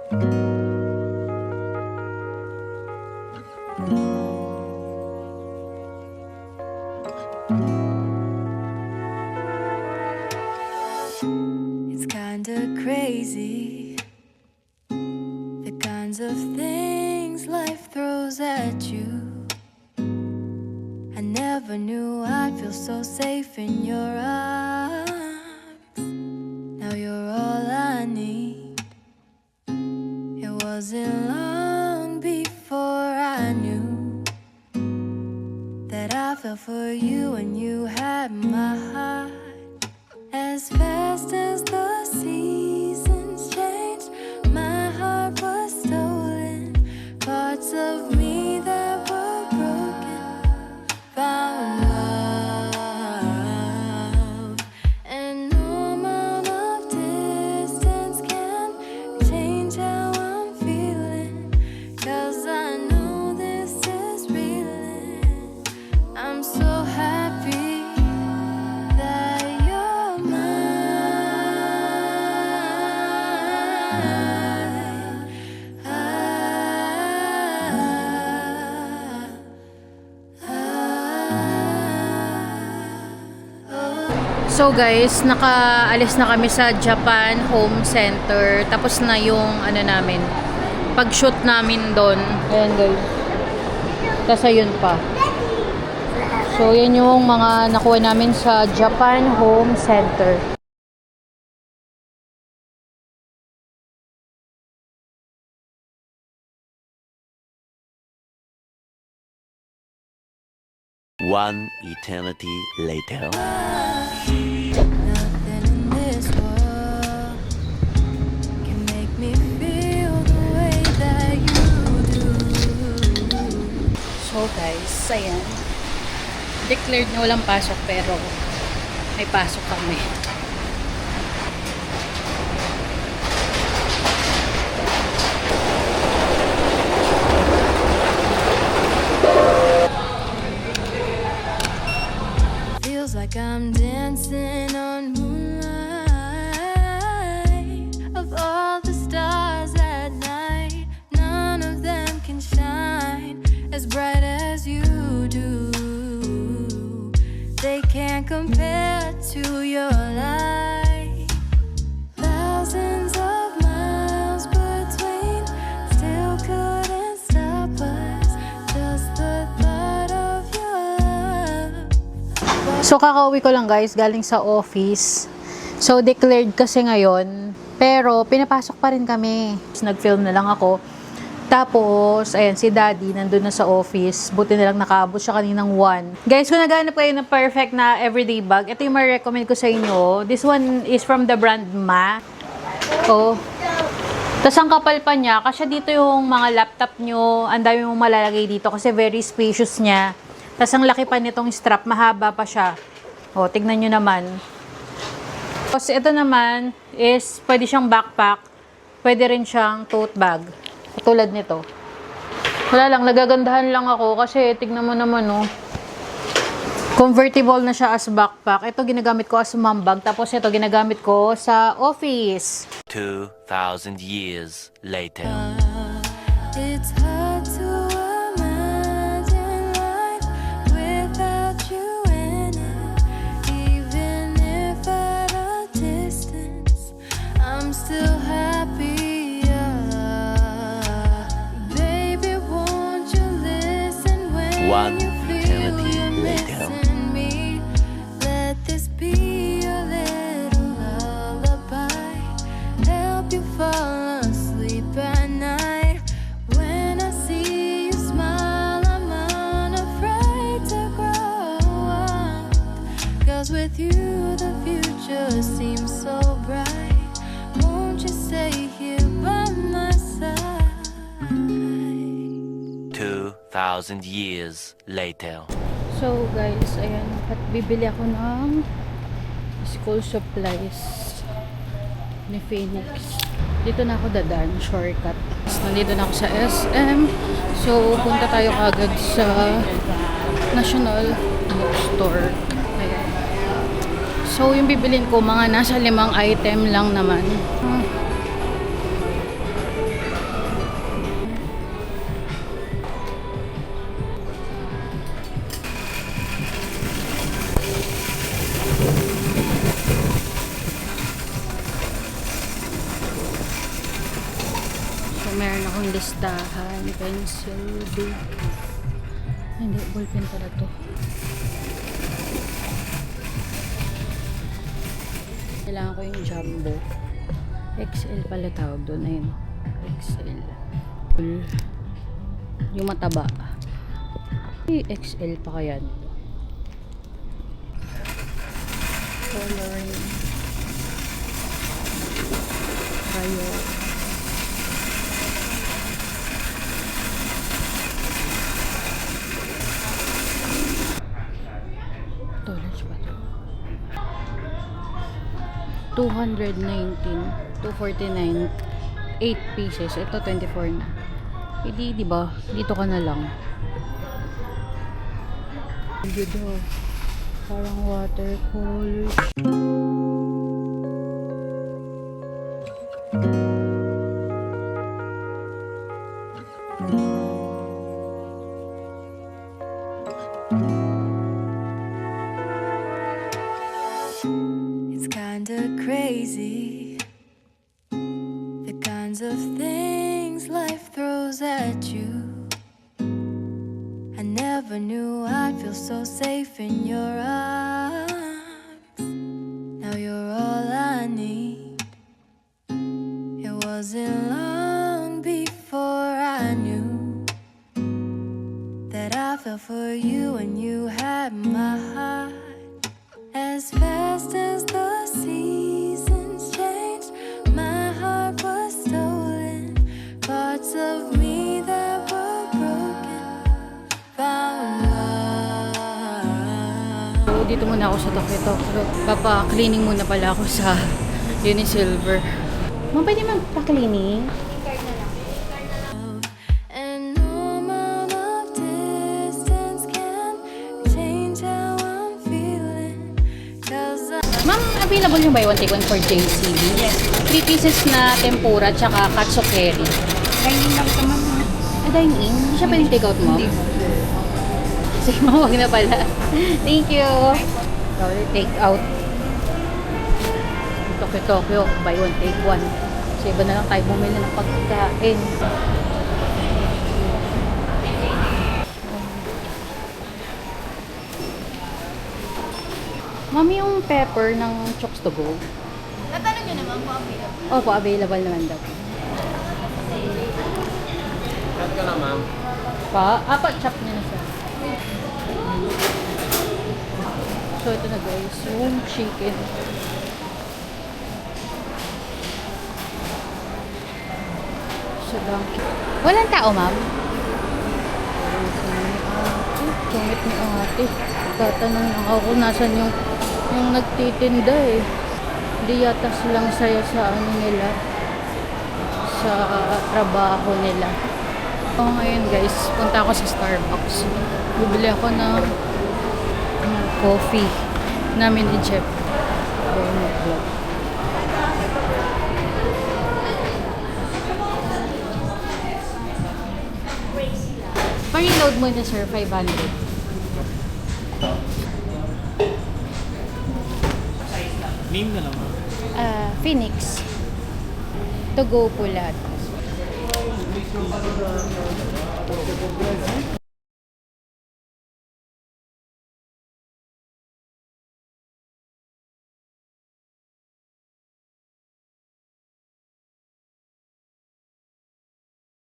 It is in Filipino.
It's kinda crazy, the kinds of things life throws at you. I never knew I'd feel so safe in your arms. Now you're all I need. It wasn't long before I knew that I fell for you and you had my heart. As fast as the seasons changed, my heart was stolen. Parts of me that were broken found love. And no amount of distance can change how I'm feeling, 'cause I know this is real. I'm so happy that you're mine. So guys, nakaalis na kami sa Japan Home Center. Tapos na yung ano namin, pag-shoot namin doon. Ayan guys. Tapos ayun pa. So yan yung mga nakuha namin sa Japan Home Center. One eternity later. Nothing in this world can make me feel the way that you do. So guys, ayan. Declared na walang pasok pero may pasok kami. Feels like I'm dancing on moonlight. Of all the stars at night, none of them can shine as bright as you do. They can't compare to your light. Thousands of miles between, still couldn't stop us. Just the thought of your love. So kakauwi ko lang guys, galing sa office. So declared kasi ngayon, pero pinapasok pa rin kami. Nag-film na lang ako. Tapos, ayan, si Daddy nandun na sa office. Buti na lang nakaabot siya kaninang 1. Guys, kung naghanap kayo ng perfect na everyday bag, ito yung ma-recommend ko sa inyo. This one is from the brand Ma. Oh. Tapos ang kapal pa niya, kasi dito yung mga laptop nyo, ang dami mong malalagay dito kasi very spacious niya. Tapos ang laki pa nitong strap, mahaba pa siya. O, tignan nyo naman. Tapos ito naman is, pwede siyang backpack, pwede rin siyang tote bag. Katulad nito. Wala lang, nagagandahan lang ako kasi tignan mo naman, oh. Convertible na siya as backpack. Ito ginagamit ko as mom bag. Tapos ito ginagamit ko sa office. 2,000 years later. It's hard to imagine life without you in it. Even if at a distance, I'm still happy. Baby, won't you listen when One you feel eternity you're later. missing me? Let this be a little lullaby. Help you fall asleep at night. When I see you smile, I'm unafraid to grow up. 'Cause with you the future seems so bright. Won't you stay here by my side? 2,000 years later. So guys, ayan. At bibili ako ng school supplies ni Phoenix. Dito na ako dadaan, shortcut. Nandito na ako sa SM. So, punta tayo agad sa National Bookstore. Ayan. So, yung bibilin ko, mga nasa 5 item lang naman. meron akong listahan, pencil, big. Hindi, ballpen pala to. Kailangan ko yung jumbo. XL pala tawag doon. Ayun. XL. Yung mataba. XL pa kaya nito. Coloring. Crayon. Dollars ba ito? 219, 249, 8 pieces. Ito 24 na. Hindi, di ba? Dito ka na lang. Dito. Parang watercolor. It's kinda crazy, the kinds of things life throws at you. I never knew I'd feel so safe in your arms. Now you're all I need. It wasn't long before I knew that I fell for you and you had my heart. As fast as the seasons changed, my heart was stolen. Parts of me that were broken found love. So, dito muna ako sa Tokyo. Papa-cleaning muna pala ako sa Unisilver. Ma'am, pwede magpa-cleaning? And no amount of distance can change how I'm feeling. 'Cause Ma'am, available yung buy one take one for JCB? Yes. 3 pieces na tempura tsaka katsukeri. Dining lang ito, ma'am. Dine-in? Hindi siya pwedeng take out mo? Hindi. Sige, ma'am, wag na pala. Thank you. Sorry, take out. Tokyo, buy one take one. Kasi iba na lang tayo bumili ng pagkain. Mami, yung pepper ng Chokes to go. Natanong nyo naman po available. Opo, available naman daw. Cut ka na, ma'am. Apat, chop niya na siya. So, ito na guys, yung chicken. Sa donkey. Walang tao, ma'am? Sungit ni ate. Tatanong lang ako nasan yung nagtitinda eh. Hindi yata silang saya sa ano nila. Sa trabaho nila. Ngayon guys, punta ako sa Starbucks. Bibili ako ng coffee namin ni Jeff. Pa-reload mo na sir, 500. Name na lang, ma'am. Phoenix. To go po lahat.